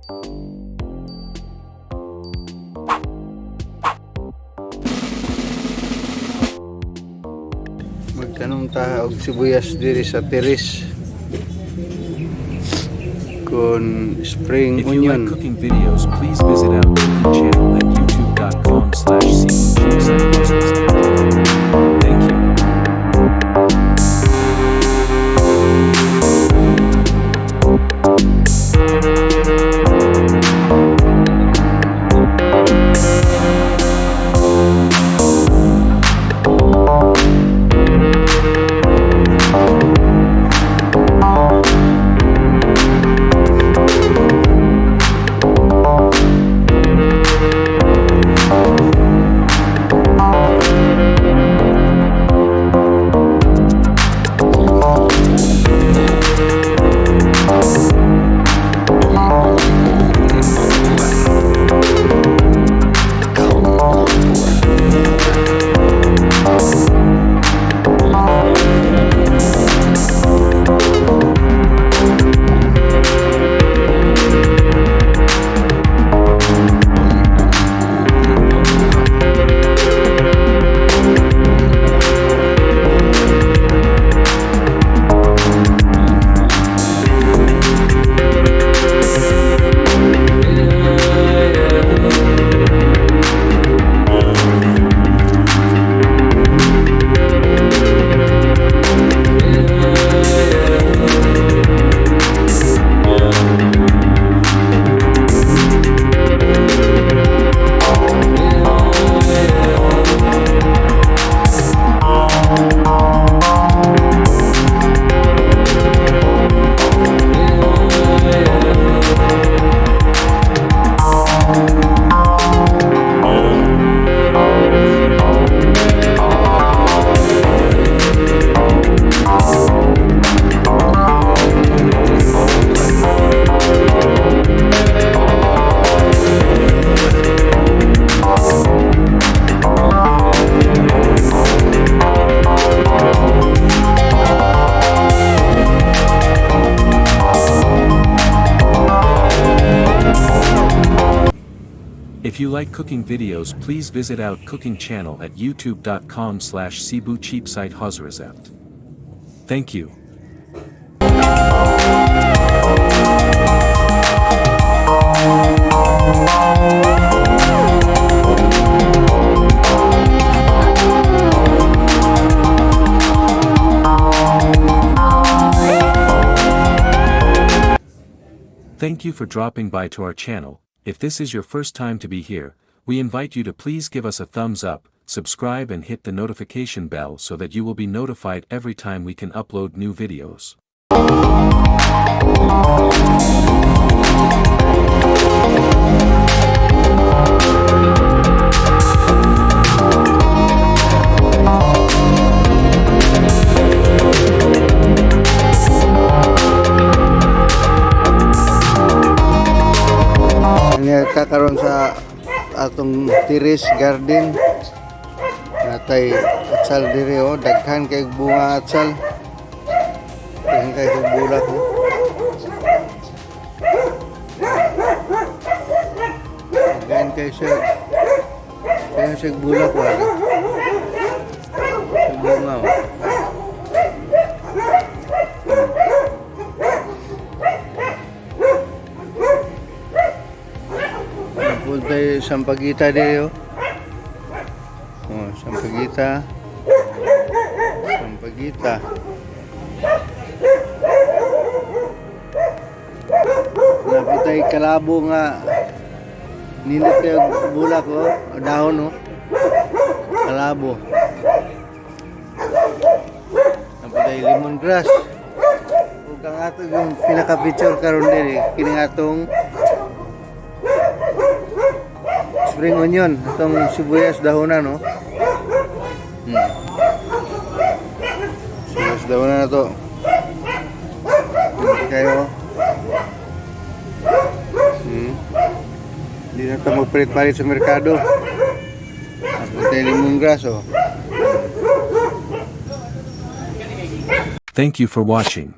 Magtanong ta og sibuyas diri sa terrace con spring If you like onion. cooking videos, please visit our cooking channel at youtube.com/cbcheapside. Thank you. If you like cooking videos, please visit our cooking channel at youtube.com/cbcheapside. Thank you. Thank you for dropping by to our channel. If this is your first time to be here, we invite you to please give us a thumbs up, subscribe and hit the notification bell so that you will be notified every time we can upload new videos. Kakaroon sa atong terrace garden natay atsal diri daghan kay bunga atsal daghan kay bulak daghan kay sa bulak wala bunga tayo sampagita dito. Sampagita. Napitay kalabo nga nilit kayo bulak dahon kalabo. Napitay lemongrass. Ug ang ato yung pinaka-picture karon diri kini atong spring onion, itong sibuyas dahonan sibuyas dahonan na to kayo hindi na ito magpalit-palit sa merkado napunta yung lemongrass Thank you for watching.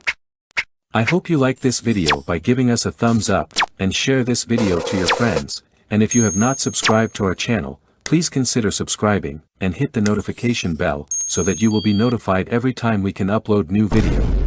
I hope you like this video by giving us a thumbs up, and share this video to your friends, and if you have not subscribed to our channel, please consider subscribing, and hit the notification bell, so that you will be notified every time we can upload new video.